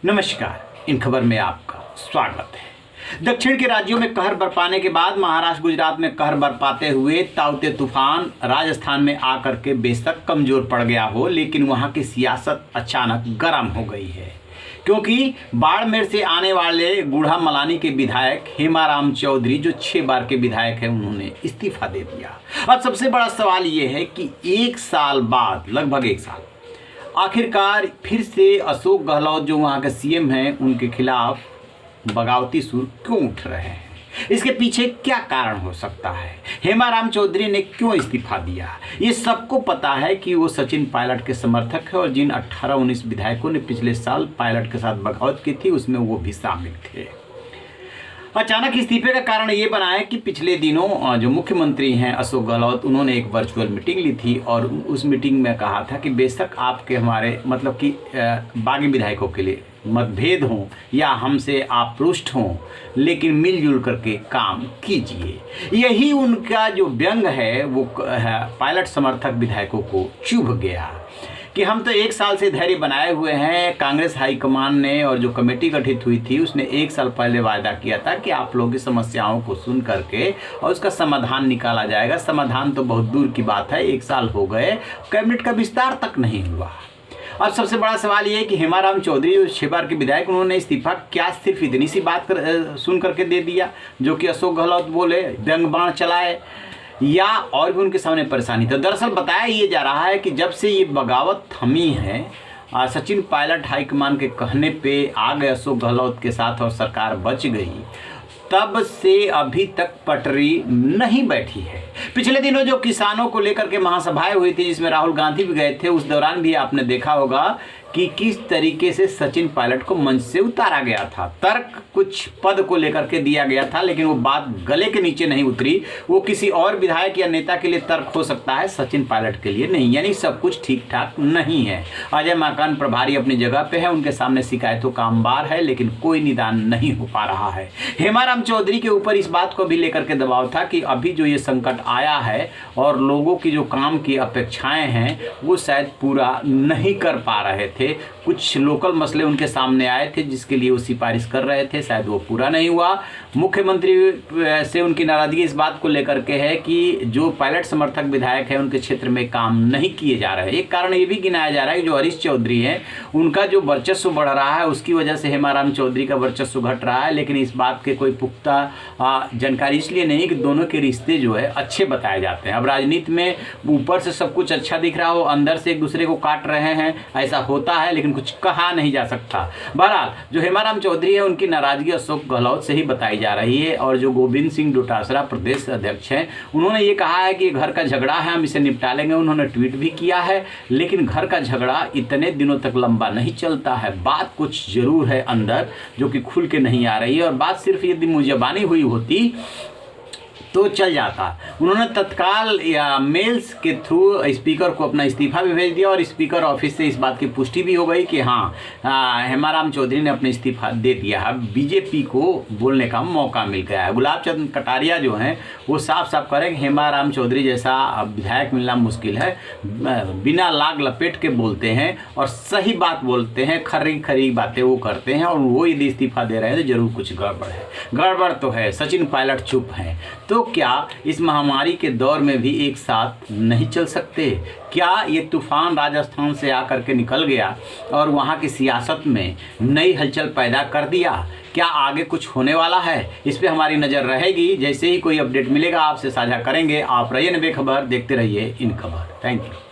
नमस्कार, इन खबर में आपका स्वागत है। दक्षिण के राज्यों में कहर बरपाने के बाद महाराष्ट्र गुजरात में कहर बरपाते हुए ताउते तूफान राजस्थान में आकर के बेशक कमजोर पड़ गया हो, लेकिन वहां की सियासत अचानक गर्म हो गई है, क्योंकि बाड़मेर से आने वाले बूढ़ा मलानी के विधायक हेमाराम चौधरी जो 6 बार के विधायक हैं, उन्होंने इस्तीफा दे दिया। अब सबसे बड़ा सवाल ये है कि 1 साल बाद, लगभग 1 साल, आखिरकार फिर से अशोक गहलोत जो वहाँ के सीएम हैं, उनके खिलाफ बगावती सुर क्यों उठ रहे हैं? इसके पीछे क्या कारण हो सकता है? हेमाराम चौधरी ने क्यों इस्तीफा दिया? ये सबको पता है कि वो सचिन पायलट के समर्थक है और जिन 18-19 विधायकों ने पिछले साल पायलट के साथ बगावत की थी, उसमें वो भी शामिल थे। अचानक इस्तीफे का कारण ये बना है कि पिछले दिनों जो मुख्यमंत्री हैं अशोक गहलोत, उन्होंने एक वर्चुअल मीटिंग ली थी और उस मीटिंग में कहा था कि बेशक आपके हमारे मतलब कि बागी विधायकों के लिए मतभेद हों या हमसे आप पृष्ठ हों, लेकिन मिलजुल करके काम कीजिए। यही उनका जो व्यंग है वो पायलट समर्थक विधायकों को चुभ गया कि हम तो 1 साल से धैर्य बनाए हुए हैं। कांग्रेस हाईकमान ने और जो कमेटी गठित हुई थी, उसने 1 साल पहले वायदा किया था कि आप लोगों की समस्याओं को सुन करके और उसका समाधान निकाला जाएगा। समाधान तो बहुत दूर की बात है, 1 साल हो गए, कैबिनेट का विस्तार तक नहीं हुआ। अब सबसे बड़ा सवाल ये है कि हेमाराम चौधरी जो 6 बार के विधायक, उन्होंने इस्तीफा क्या सिर्फ इतनी सी बात सुन करके दे दिया जो कि अशोक गहलोत बोले, व्यंग बाण चलाए, या और भी उनके सामने परेशानी? तो दरअसल बताया ये जा रहा है कि जब से ये बगावत थमी है, सचिन पायलट हाईकमान के कहने पे आ गए अशोक गहलोत के साथ और सरकार बच गई, तब से अभी तक पटरी नहीं बैठी है। पिछले दिनों जो किसानों को लेकर के महासभाएं हुई थी, जिसमें राहुल गांधी भी गए थे, उस दौरान भी आपने देखा होगा कि किस तरीके से सचिन पायलट को मंच से उतारा गया था। तर्क कुछ पद को लेकर के दिया गया था, लेकिन वो बात गले के नीचे नहीं उतरी। वो किसी और विधायक या नेता के लिए तर्क हो सकता है, सचिन पायलट के लिए नहीं। यानी सब कुछ ठीक ठाक नहीं है। अजय माकन प्रभारी अपनी जगह पे है, उनके सामने शिकायतों का अंबार है, लेकिन कोई निदान नहीं हो पा रहा है। हेमाराम चौधरी के ऊपर इस बात को भी लेकर के दबाव था कि अभी जो ये संकट आया है और लोगों की जो काम की अपेक्षाएं हैं, वो शायद पूरा नहीं कर पा रहे थे। कुछ लोकल मसले उनके सामने आए थे जिसके लिए वो सिफारिश कर रहे थे, शायद वो पूरा नहीं हुआ। मुख्यमंत्री से उनकी नाराजगी इस बात को लेकर के है कि जो पायलट समर्थक विधायक हैं, उनके क्षेत्र में काम नहीं किए जा रहे हैं। एक कारण ये भी गिनाया जा रहा है कि जो हरीश चौधरी हैं, उनका जो वर्चस्व बढ़ रहा है, उसकी वजह से हेमाराम चौधरी का वर्चस्व घट रहा है। लेकिन इस बात के कोई पुख्ता जानकारी इसलिए नहीं कि दोनों के रिश्ते जो है अच्छे बताए जाते हैं। अब राजनीति में ऊपर से सब कुछ अच्छा दिख रहा हो, अंदर से एक दूसरे को काट रहे हैं, ऐसा होता है, लेकिन कुछ कहा नहीं जा सकता। बहरहाल जो हेमाराम चौधरी है, उनकी नाराजगी अशोक गहलोत से ही बताई जा रही है। और जो गोविंद सिंह डोटासरा प्रदेश अध्यक्ष हैं, उन्होंने ये कहा है कि घर का झगड़ा है, हम इसे निपटा लेंगे। उन्होंने ट्वीट भी किया है, लेकिन घर का झगड़ा इतने दिनों तक लंबा नहीं चलता है। बात कुछ जरूर है अंदर जो कि खुल के नहीं आ रही है, और बात सिर्फ यदि मुंजबानी हुई होती तो चल जाता। उन्होंने तत्काल या मेल्स के थ्रू स्पीकर को अपना इस्तीफा भी भेज दिया और स्पीकर ऑफिस से इस बात की पुष्टि भी हो गई कि हाँ, हेमाराम चौधरी ने अपना इस्तीफा दे दिया है। बीजेपी को बोलने का मौका मिल गया है। गुलाब चंद कटारिया जो हैं, वो साफ साफ करें कि हेमाराम चौधरी जैसा विधायक मिलना मुश्किल है। बिना लाग लपेट के बोलते हैं और सही बात बोलते हैं, खरी खरी बातें वो करते हैं, और वो यदि इस्तीफा दे रहे हैं तो जरूर कुछ गड़बड़ है। गड़बड़ तो है, सचिन पायलट चुप हैं। तो क्या इस महामारी के दौर में भी एक साथ नहीं चल सकते? क्या ये तूफान राजस्थान से आकर के निकल गया और वहाँ की सियासत में नई हलचल पैदा कर दिया? क्या आगे कुछ होने वाला है? इस पे हमारी नज़र रहेगी। जैसे ही कोई अपडेट मिलेगा आपसे साझा करेंगे। आप रहिए बेखबर, देखते रहिए इन खबर। Thank you.